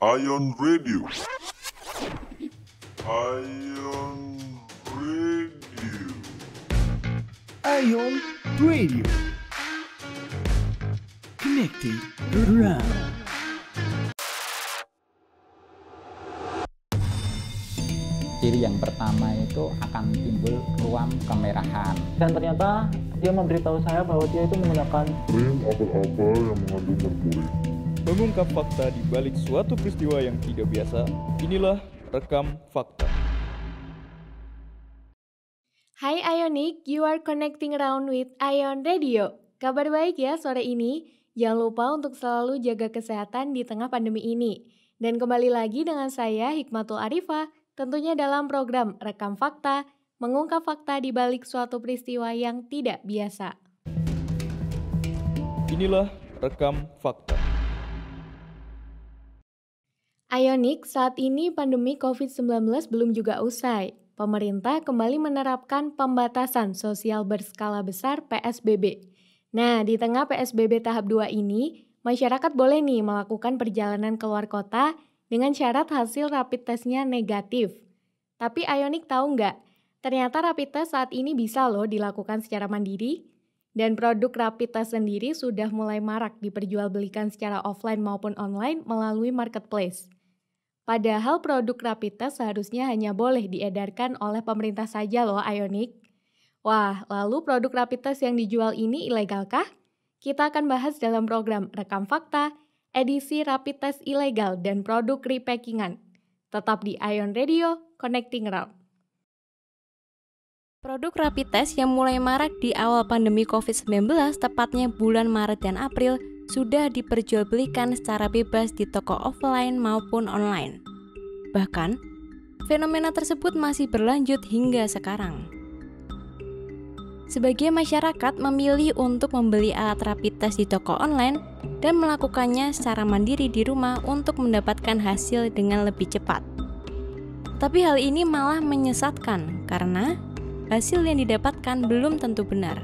Ion Radio. Ion Radio. Ion Radio. Connecting around. Ciri yang pertama itu akan timbul ruam kemerahan. Dan ternyata dia memberitahu saya bahwa dia itu menggunakan Krim apel-apel yang mengandung merkuri. Mengungkap fakta di balik suatu peristiwa yang tidak biasa. Inilah Rekam Fakta. Hai Ionik, you are connecting around with Ion Radio. Kabar baik ya sore ini. Jangan lupa untuk selalu jaga kesehatan di tengah pandemi ini. Dan kembali lagi dengan saya Hikmatul Arifah, tentunya dalam program Rekam Fakta, mengungkap fakta di balik suatu peristiwa yang tidak biasa. Inilah Rekam Fakta. Ionik, saat ini pandemi COVID-19 belum juga usai. Pemerintah kembali menerapkan pembatasan sosial berskala besar PSBB. Nah, di tengah PSBB tahap 2 ini, masyarakat boleh nih melakukan perjalanan keluar kota dengan syarat hasil rapid testnya negatif. Tapi Ionik tahu nggak? Ternyata rapid test saat ini bisa loh dilakukan secara mandiri. Dan produk rapid test sendiri sudah mulai marak diperjualbelikan secara offline maupun online melalui marketplace. Padahal produk rapid test seharusnya hanya boleh diedarkan oleh pemerintah saja loh Ionik. Wah, lalu produk rapid test yang dijual ini ilegalkah? Kita akan bahas dalam program Rekam Fakta, edisi rapid test ilegal dan produk repackingan. Tetap di Ion Radio, Connecting Around. Produk rapid test yang mulai marak di awal pandemi COVID-19, tepatnya bulan Maret dan April, sudah diperjualbelikan secara bebas di toko offline maupun online. Bahkan, fenomena tersebut masih berlanjut hingga sekarang. Sebagian masyarakat memilih untuk membeli alat rapid test di toko online dan melakukannya secara mandiri di rumah untuk mendapatkan hasil dengan lebih cepat. Tapi hal ini malah menyesatkan karena hasil yang didapatkan belum tentu benar.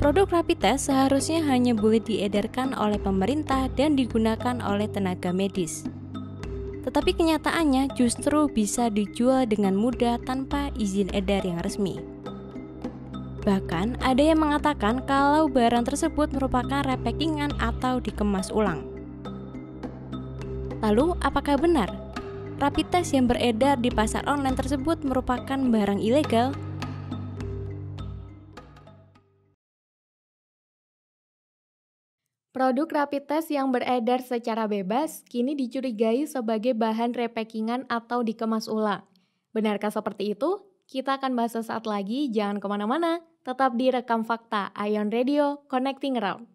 Produk rapid test seharusnya hanya boleh diedarkan oleh pemerintah dan digunakan oleh tenaga medis. Tetapi kenyataannya justru bisa dijual dengan mudah tanpa izin edar yang resmi. Bahkan ada yang mengatakan kalau barang tersebut merupakan repackingan atau dikemas ulang. Lalu apakah benar? Rapid test yang beredar di pasar online tersebut merupakan barang ilegal? Produk rapid test yang beredar secara bebas kini dicurigai sebagai bahan repackingan atau dikemas ulang. Benarkah seperti itu? Kita akan bahas sesaat lagi, jangan kemana-mana. Tetap di Rekam Fakta, Ion Radio, Connecting Around.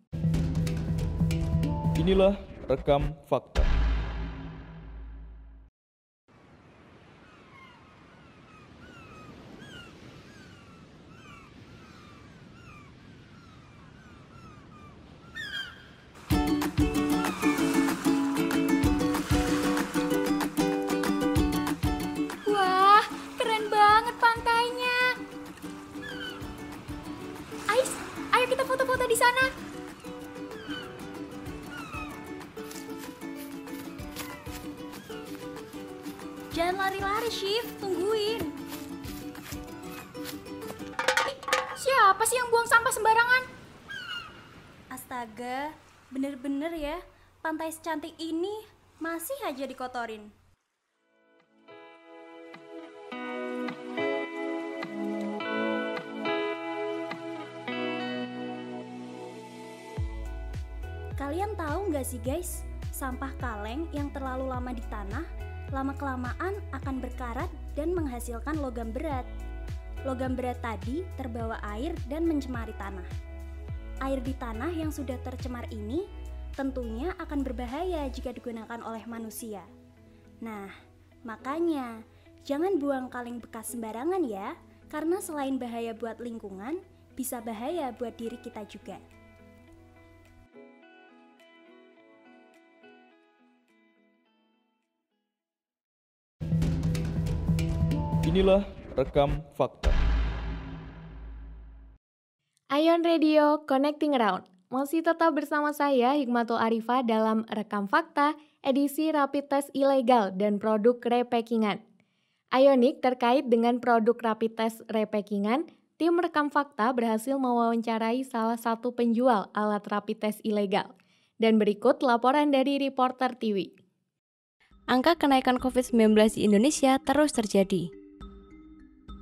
Inilah Rekam Fakta. Wah, keren banget pantainya. Ais, ayo kita foto-foto di sana. Jangan lari-lari, Shiv. Tungguin. Ih, siapa sih yang buang sampah sembarangan? Astaga, bener-bener ya. Pantai secantik ini masih aja dikotorin. Kalian tahu nggak sih guys, sampah kaleng yang terlalu lama di tanah, lama-kelamaan akan berkarat dan menghasilkan logam berat. Logam berat tadi terbawa air dan mencemari tanah. Air di tanah yang sudah tercemar ini tentunya akan berbahaya jika digunakan oleh manusia. Nah, makanya jangan buang kaleng bekas sembarangan ya, karena selain bahaya buat lingkungan, bisa bahaya buat diri kita juga. Inilah Rekam Fakta. Ion Radio, Connecting Around. Masih tetap bersama saya Hikmatul Arifah dalam Rekam Fakta edisi rapid test ilegal dan produk repackingan. Ionik terkait dengan produk rapid test repackingan, tim Rekam Fakta berhasil mewawancarai salah satu penjual alat rapid test ilegal. Dan berikut laporan dari reporter TV. Angka kenaikan COVID-19 di Indonesia terus terjadi.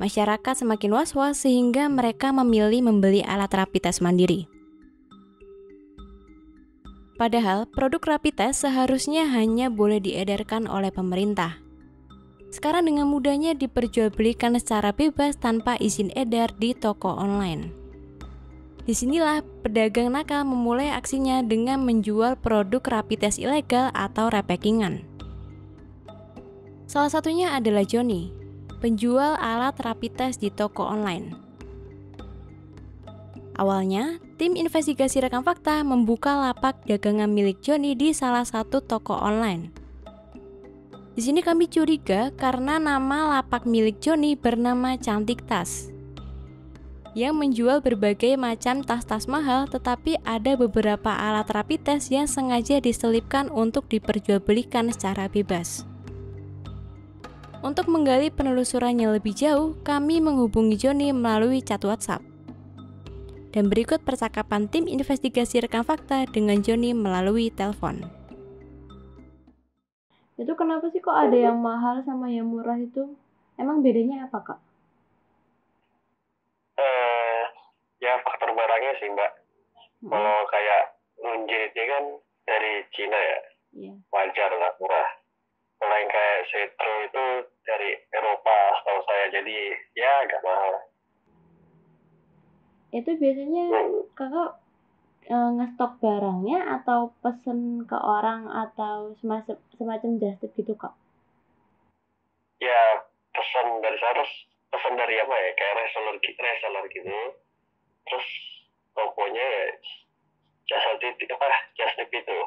Masyarakat semakin was-was sehingga mereka memilih membeli alat rapid test mandiri. Padahal produk rapid test seharusnya hanya boleh diedarkan oleh pemerintah. Sekarang dengan mudahnya diperjualbelikan secara bebas tanpa izin edar di toko online. Disinilah pedagang nakal memulai aksinya dengan menjual produk rapid test ilegal atau repackingan. Salah satunya adalah Joni, penjual alat rapid test di toko online. Awalnya, tim investigasi Rekam Fakta membuka lapak dagangan milik Joni di salah satu toko online. Di sini kami curiga karena nama lapak milik Joni bernama Cantik Tas, yang menjual berbagai macam tas-tas mahal, tetapi ada beberapa alat rapid test yang sengaja diselipkan untuk diperjualbelikan secara bebas. Untuk menggali penelusurannya lebih jauh, kami menghubungi Joni melalui chat WhatsApp. Dan berikut percakapan tim investigasi Rekam Fakta dengan Joni melalui telepon. Itu kenapa sih kok ada yang mahal sama yang murah itu? Emang bedanya apa, Kak? Ya faktor barangnya sih, Mbak. Kalau kayak Lunjirnya kan dari Cina ya, wajar lah murah. Kalau yang kayak Setro itu dari Eropa setahu saya, jadi ya agak mahal. Itu biasanya kakak ngestok barangnya atau pesen ke orang atau semacam just tip gitu, Kak? Ya pesan dari saya, terus pesan dari apa ya, kayak reseller gitu. Terus tokonya ya just tip itu.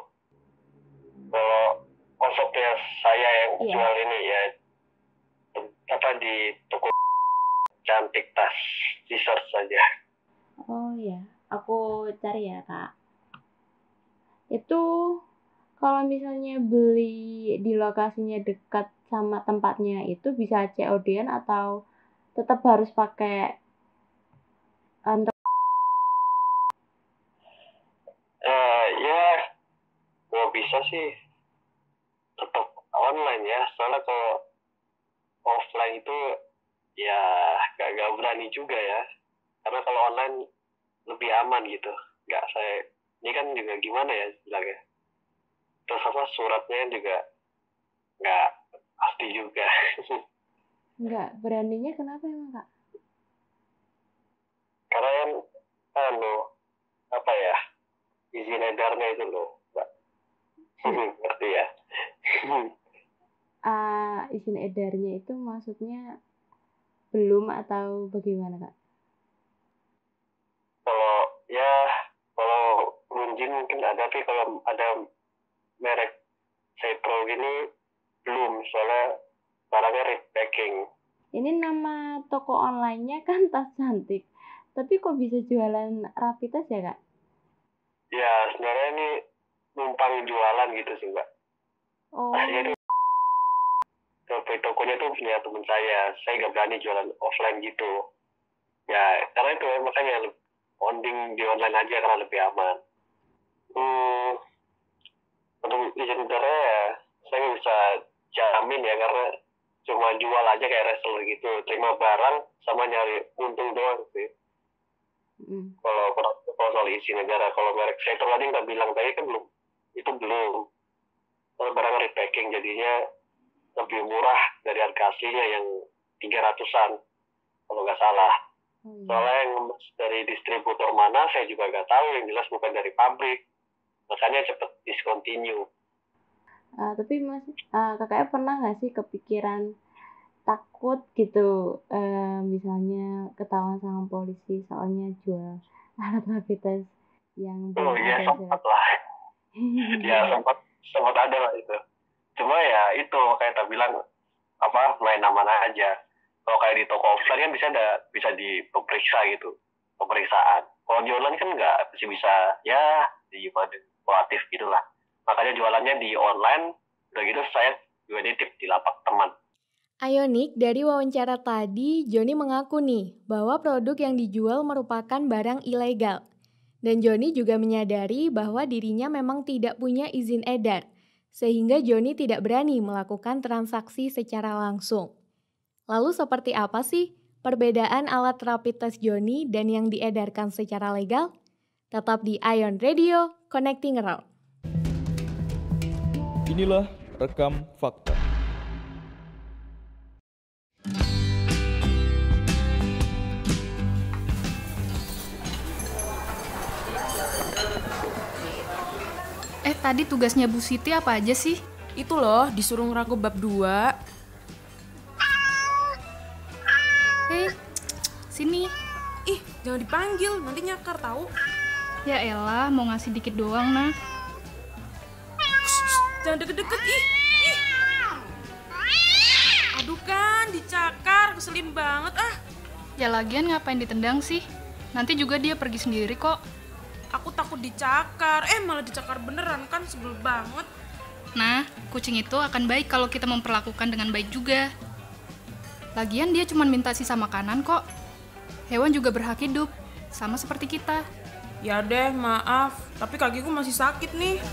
Kalau konsepnya saya yang jual ini ya di toko Cantik Tas, di search saja. Oh ya, aku cari ya, Kak. Itu kalau misalnya beli di lokasinya dekat sama tempatnya itu bisa COD-an atau tetap harus pakai Ya kalau bisa sih tetap online ya, soalnya kalau offline itu ya gak berani juga ya, karena kalau online lebih aman gitu. Ini kan juga gimana ya bilangnya, terus suratnya juga nggak pasti juga. Nggak beraninya kenapa emang, Kak? Karena kan izin edarnya itu loh, Mbak. Ngerti ya? Izin edarnya itu maksudnya belum atau bagaimana, Kak? Kalau Lunjin mungkin ada, tapi kalau ada merek Setro gini belum, soalnya barangnya repacking. Ini nama toko online-nya kan Tas Cantik, tapi kok bisa jualan rapid test ya, Kak? Ya sebenarnya ini numpang jualan gitu sih, Mbak. Oh. Jadi tokonya tuh punya teman saya nggak berani jualan offline gitu. Ya karena itu makanya onding di online aja karena lebih aman. Untuk izin edarnya ya saya nggak bisa jamin ya, karena cuma jual aja kayak reseller gitu, terima barang sama nyari untung doang sih. Kalau soal izin negara, kalau merek saya tadi nggak bilang tadi kan belum. Kalau barang repacking jadinya lebih murah dari harga aslinya yang 300-an kalau nggak salah. Soalnya yang dari distributor mana saya juga nggak tahu, yang jelas bukan dari pabrik, makanya cepet discontinue. Tapi Mas, kakaknya pernah nggak sih kepikiran takut gitu, misalnya ketahuan sama polisi soalnya jual alat rapid test yang belum ada? Sempat lah. Ya sempat ada lah itu. Cuma ya itu kayak tak bilang main aman aja. Kalau kayak di toko offline kan bisa diperiksa gitu, pemeriksaan. Kalau di online kan nggak bisa ya kreatif gitulah. Makanya jualannya di online. Udah gitu saya juga nitip di lapak teman. Ionik, dari wawancara tadi, Joni mengaku nih bahwa produk yang dijual merupakan barang ilegal. Dan Joni juga menyadari bahwa dirinya memang tidak punya izin edar, sehingga Joni tidak berani melakukan transaksi secara langsung. Lalu seperti apa sih perbedaan alat rapid test Joni dan yang diedarkan secara legal? Tetap di Ion Radio, Connecting Around. Inilah rekam fakta. Tadi tugasnya Bu Siti apa aja sih? Itu loh, disuruh ngerangkum bab 2. Sini. Ih, jangan dipanggil, nanti nyakar tahu. Ya elah, mau ngasih dikit doang, nah. Jangan deket-deket, ih. Aduh kan, dicakar, keselin banget ah. Ya lagian ngapain ditendang sih? Nanti juga dia pergi sendiri kok. Aku takut dicakar, malah dicakar beneran kan, sebel banget. Nah, kucing itu akan baik kalau kita memperlakukan dengan baik juga. Lagian dia cuma minta sisa makanan kok. Hewan juga berhak hidup, sama seperti kita. Ya deh, maaf, tapi kakiku masih sakit nih.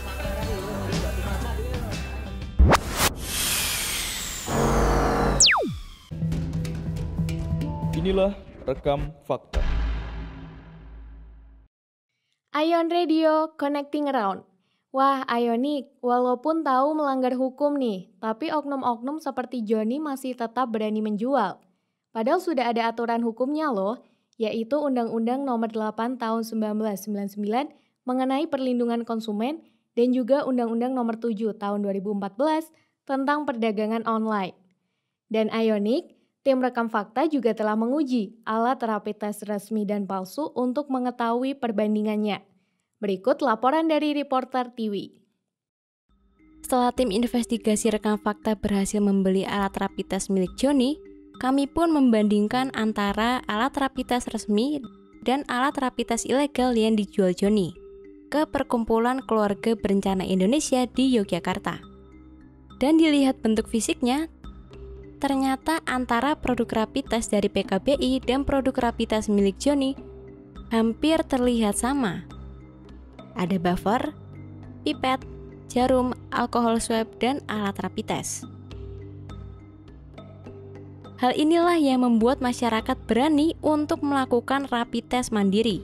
Inilah rekam fakta. Ion Radio, Connecting Around. Wah, Ionik, walaupun tahu melanggar hukum nih, tapi oknum-oknum seperti Joni masih tetap berani menjual. Padahal sudah ada aturan hukumnya loh, yaitu Undang-Undang Nomor 8 Tahun 1999 mengenai perlindungan konsumen dan juga Undang-Undang Nomor 7 Tahun 2014 tentang perdagangan online. Dan Ionik, tim rekam fakta juga telah menguji alat rapid test resmi dan palsu untuk mengetahui perbandingannya. Berikut laporan dari reporter TV. Setelah tim investigasi rekam fakta berhasil membeli alat rapid test milik Joni, kami pun membandingkan antara alat rapid test resmi dan alat rapid test ilegal yang dijual Joni ke Perkumpulan Keluarga Berencana Indonesia di Yogyakarta. Dan dilihat bentuk fisiknya, ternyata antara produk rapid test dari PKBI dan produk rapid test milik Joni hampir terlihat sama. Ada buffer, pipet, jarum, alkohol swab, dan alat rapid test. Hal inilah yang membuat masyarakat berani untuk melakukan rapid test mandiri.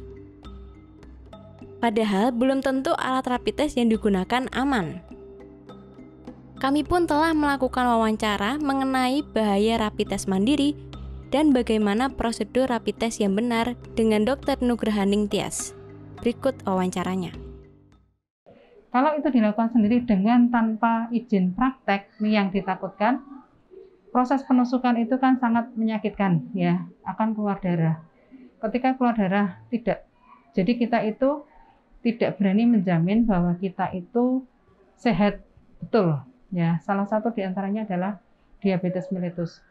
Padahal belum tentu alat rapid test yang digunakan aman. Kami pun telah melakukan wawancara mengenai bahaya rapid test mandiri dan bagaimana prosedur rapid test yang benar dengan Dr. Nugrahaning Tias. Berikut wawancaranya. Kalau itu dilakukan sendiri dengan tanpa izin praktek yang ditakutkan, proses penusukan itu kan sangat menyakitkan ya, akan keluar darah. Ketika keluar darah tidak. Jadi kita itu tidak berani menjamin bahwa kita itu sehat betul ya. Salah satu diantaranya adalah diabetes mellitus.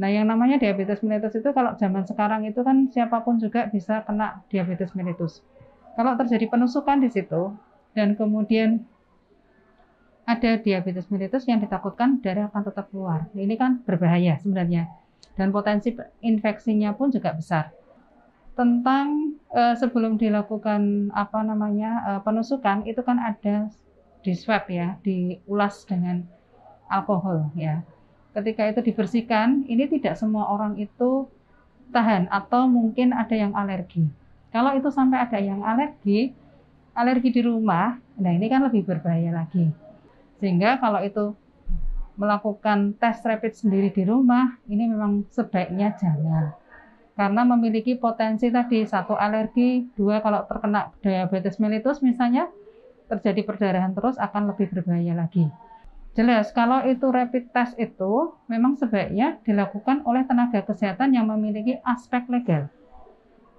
Nah, yang namanya diabetes mellitus itu kalau zaman sekarang itu kan siapapun juga bisa kena diabetes mellitus. Kalau terjadi penusukan di situ dan kemudian ada diabetes mellitus yang ditakutkan darah akan tetap keluar. Ini kan berbahaya sebenarnya dan potensi infeksinya pun juga besar. Tentang sebelum dilakukan penusukan itu kan ada di swab ya, diulas dengan alkohol ya. Ketika itu dibersihkan, ini tidak semua orang itu tahan atau mungkin ada yang alergi. Kalau itu sampai ada yang alergi di rumah, nah ini kan lebih berbahaya lagi. Sehingga kalau itu melakukan tes rapid sendiri di rumah, ini memang sebaiknya jangan. Karena memiliki potensi tadi, 1 alergi, 2 kalau terkena diabetes mellitus misalnya, terjadi perdarahan terus akan lebih berbahaya lagi. Jelas, kalau itu rapid test itu memang sebaiknya dilakukan oleh tenaga kesehatan yang memiliki aspek legal.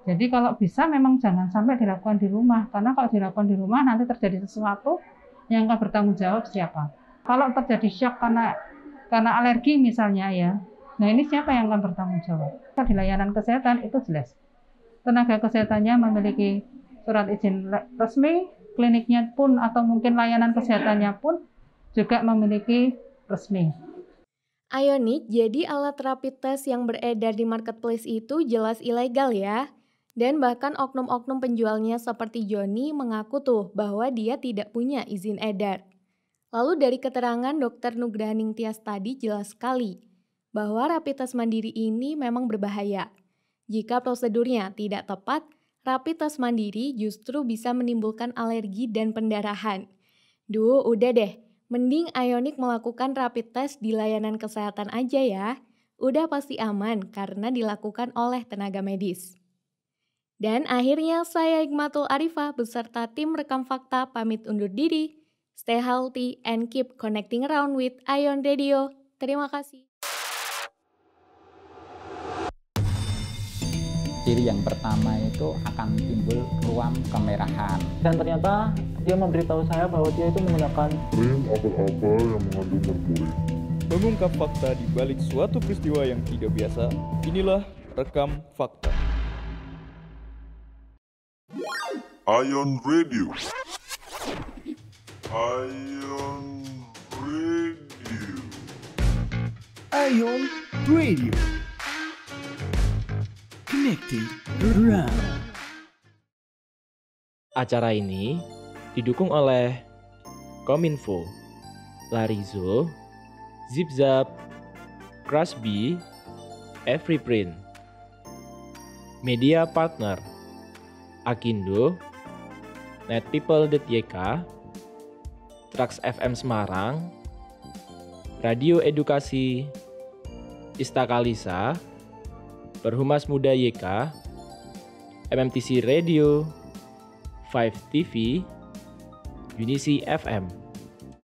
Jadi kalau bisa memang jangan sampai dilakukan di rumah, karena kalau dilakukan di rumah nanti terjadi sesuatu yang akan bertanggung jawab siapa. Kalau terjadi shock karena alergi misalnya ya, nah ini siapa yang akan bertanggung jawab? Di layanan kesehatan itu jelas. tenaga kesehatannya memiliki surat izin resmi, kliniknya pun atau mungkin layanan kesehatannya pun juga memiliki resmi. Ionic, jadi alat rapid test yang beredar di marketplace itu jelas ilegal ya. Dan bahkan oknum-oknum penjualnya seperti Joni mengaku tuh bahwa dia tidak punya izin edar. Lalu dari keterangan Dr. Nugrahaning Tias tadi jelas sekali bahwa rapid test mandiri ini memang berbahaya. Jika prosedurnya tidak tepat, rapid test mandiri justru bisa menimbulkan alergi dan pendarahan. Duh, udah deh. Mending Ionic melakukan rapid test di layanan kesehatan aja ya. Udah pasti aman karena dilakukan oleh tenaga medis. Dan akhirnya saya Hikmatul Arifah beserta tim Rekam Fakta pamit undur diri. Stay healthy and keep connecting around with Ion Radio. Terima kasih. Ciri yang pertama itu akan timbul ruam kemerahan. Dan ternyata dia memberitahu saya bahwa dia itu menggunakan krim apa-apa yang mengandung merkuri. Mengungkap fakta di balik suatu peristiwa yang tidak biasa, inilah Rekam Fakta. Ion Radio. Ion Radio. Ion Radio. Connecting around. Acara ini didukung oleh Kominfo, Larizo, Zipzap, Crashbee, Everyprint. Media partner Akindo, netpeople.yk, Trax FM Semarang, Radio Edukasi, Istakalisa, Perhumas Muda YK, MMTC Radio, 5 TV, Unisi FM.